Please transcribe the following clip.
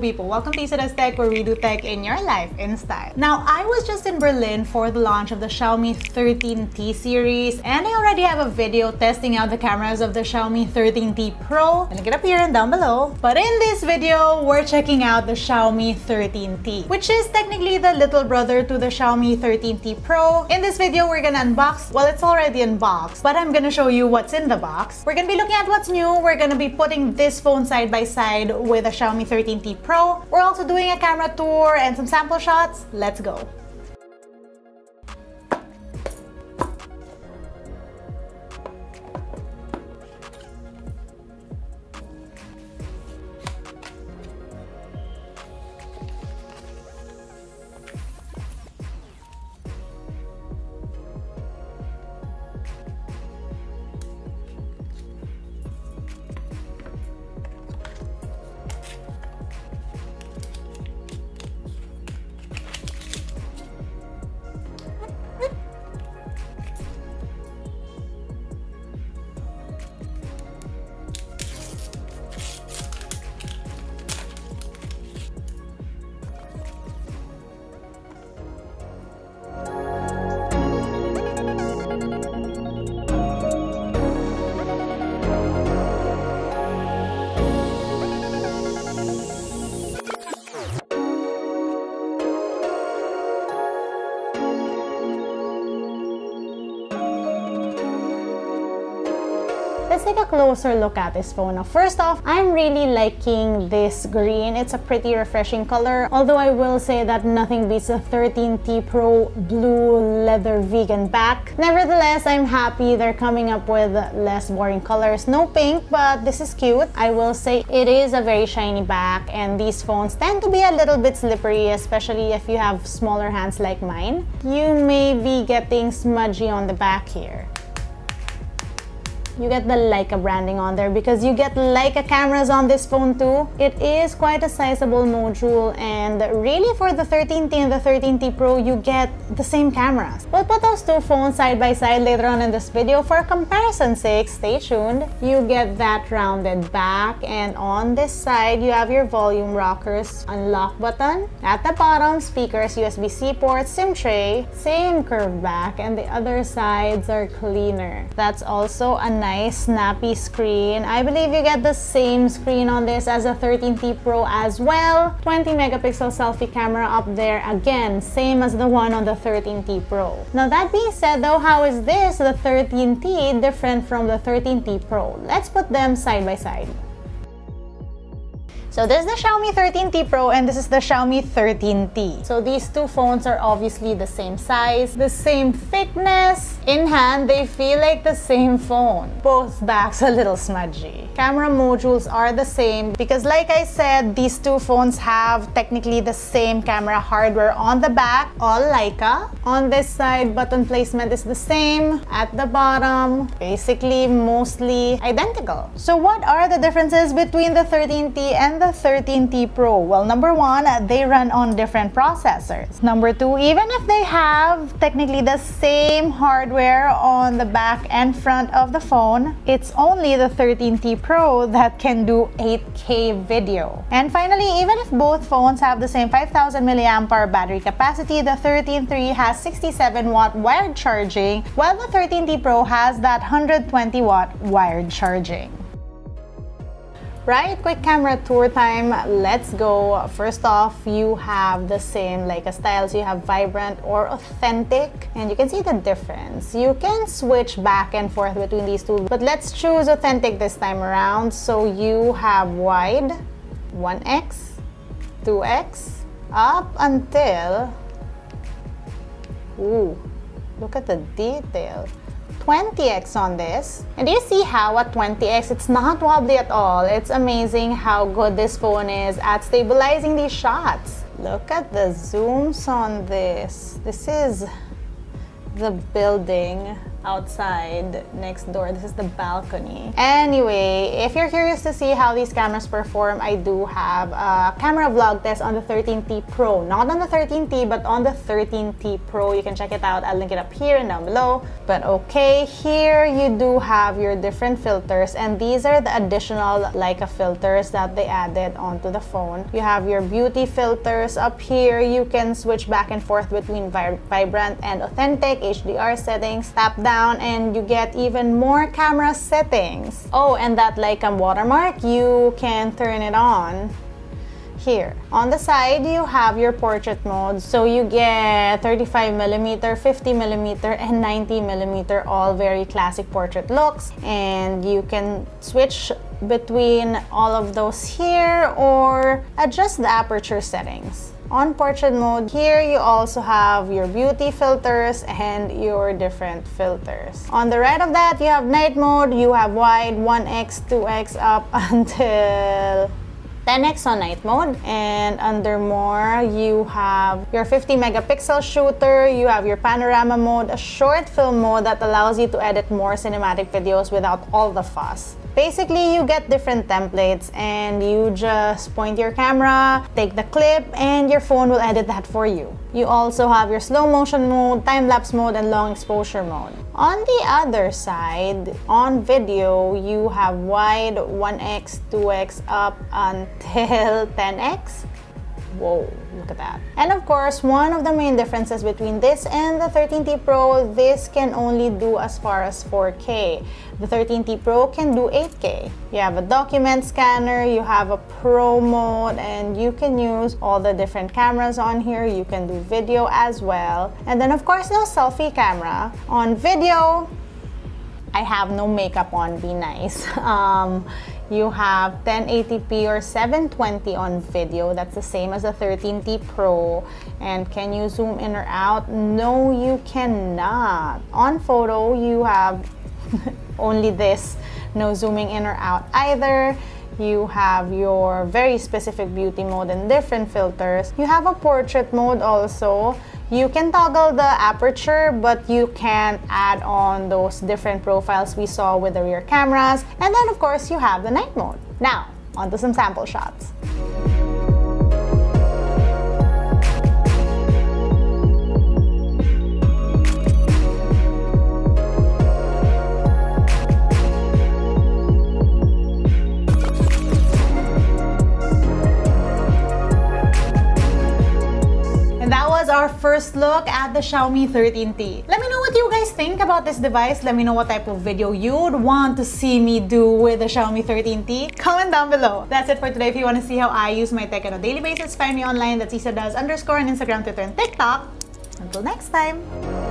people, welcome to LAZADA's Tech, where we do tech in your life in style. Now, I was just in Berlin for the launch of the Xiaomi 13T series, and I already have a video testing out the cameras of the Xiaomi 13T Pro. Link it up here and down below. But in this video, we're checking out the Xiaomi 13T, which is technically the little brother to the Xiaomi 13T Pro. In this video, we're gonna unbox, well, it's already unboxed, but I'm gonna show you what's in the box. We're gonna be looking at what's new. We're gonna be putting this phone side by side with the Xiaomi 13T Pro. We're also doing a camera tour and some sample shots. Let's go. Let's take a closer look at this phone. Now, first off, I'm really liking this green. It's a pretty refreshing color, although I will say that nothing beats the 13T Pro blue leather vegan back. Nevertheless, I'm happy they're coming up with less boring colors. No pink, but this is cute. I will say it is a very shiny back, and these phones tend to be a little bit slippery, especially if you have smaller hands like mine. You may be getting smudgy on the back here. You get the Leica branding on there because you get Leica cameras on this phone too. It is quite a sizable module, and really for the 13T and the 13T Pro, you get the same cameras. We'll put those two phones side by side later on in this video. For comparison's sake, stay tuned. You get that rounded back, and on this side, you have your volume rockers, unlock button. At the bottom, speakers, USB-C port, SIM tray, same curved back, and the other sides are cleaner. That's also a nice snappy screen. I believe you get the same screen on this as a 13T Pro as well. 20 megapixel selfie camera up there, again same as the one on the 13T Pro. Now, that being said though, how is this, the 13T, different from the 13T Pro? Let's put them side by side. So this is the Xiaomi 13T Pro and this is the Xiaomi 13T. So these two phones are obviously the same size, the same thickness. In hand, they feel like the same phone. Both backs a little smudgy. Camera modules are the same because, like I said, these two phones have technically the same camera hardware on the back, all Leica. On this side, button placement is the same. At the bottom, basically mostly identical. So what are the differences between the 13T and the 13T Pro? Well, number one, they run on different processors. Number two, even if they have technically the same hardware on the back and front of the phone, it's only the 13T Pro that can do 8K video. And finally, even if both phones have the same 5000 mAh battery capacity, the 13T has 67 watt wired charging, while the 13T Pro has that 120 watt wired charging. Right, quick camera tour time. Let's go. First off, you have the same Leica styles. You have vibrant or authentic, and you can see the difference. You can switch back and forth between these two, but let's choose authentic this time around. So you have wide, 1x, 2x, up until, ooh, look at the detail. 20x on this. And do you see how at 20x it's not wobbly at all? It's amazing how good this phone is at stabilizing these shots. Look at the zooms on this. This is the building outside next door. This is the balcony. Anyway, if you're curious to see how these cameras perform, I do have a camera vlog test on the 13T Pro. Not on the 13T, but on the 13T Pro. You can check it out. I'll link it up here and down below. But okay, here you do have your different filters, and these are the additional Leica filters that they added onto the phone. You have your beauty filters up here. You can switch back and forth between vibrant and authentic HDR settings. Tap down and you get even more camera settings. Oh, and that Leica watermark, you can turn it on here. On the side, you have your portrait mode. So you get 35mm, 50mm, and 90mm, all very classic portrait looks. And you can switch between all of those here or adjust the aperture settings. On portrait mode, here you also have your beauty filters and your different filters. On the right of that, you have night mode, you have wide, 1x, 2x up until 10x on night mode. And under more, you have your 50 megapixel shooter, you have your panorama mode, a short film mode that allows you to edit more cinematic videos without all the fuss. Basically, you get different templates and you just point your camera, take the clip, and your phone will edit that for you. You also have your slow motion mode, time-lapse mode, and long exposure mode. On the other side, on video, you have wide, 1x, 2x up until 10x. Whoa, look at that. And of course, one of the main differences between this and the 13T Pro, this can only do as far as 4K. The 13T Pro can do 8K. You have a document scanner, you have a Pro mode, and you can use all the different cameras on here. You can do video as well. And then of course, no selfie camera. On video, I have no makeup on, be nice. You have 1080p or 720 on video. That's the same as the 13T Pro. And can you zoom in or out? No, you cannot. On photo, you have only this. No zooming in or out either. You have your very specific beauty mode and different filters. You have a portrait mode also. You can toggle the aperture, but you can add on those different profiles we saw with the rear cameras. And then of course you have the night mode. Now, onto some sample shots. Our first look at the Xiaomi 13T. Let me know what you guys think about this device. Let me know what type of video you'd want to see me do with the Xiaomi 13T. Comment down below. That's it for today. If you want to see how I use my tech on a daily basis, find me online. That's LAZADA on Instagram, Twitter, and TikTok. Until next time.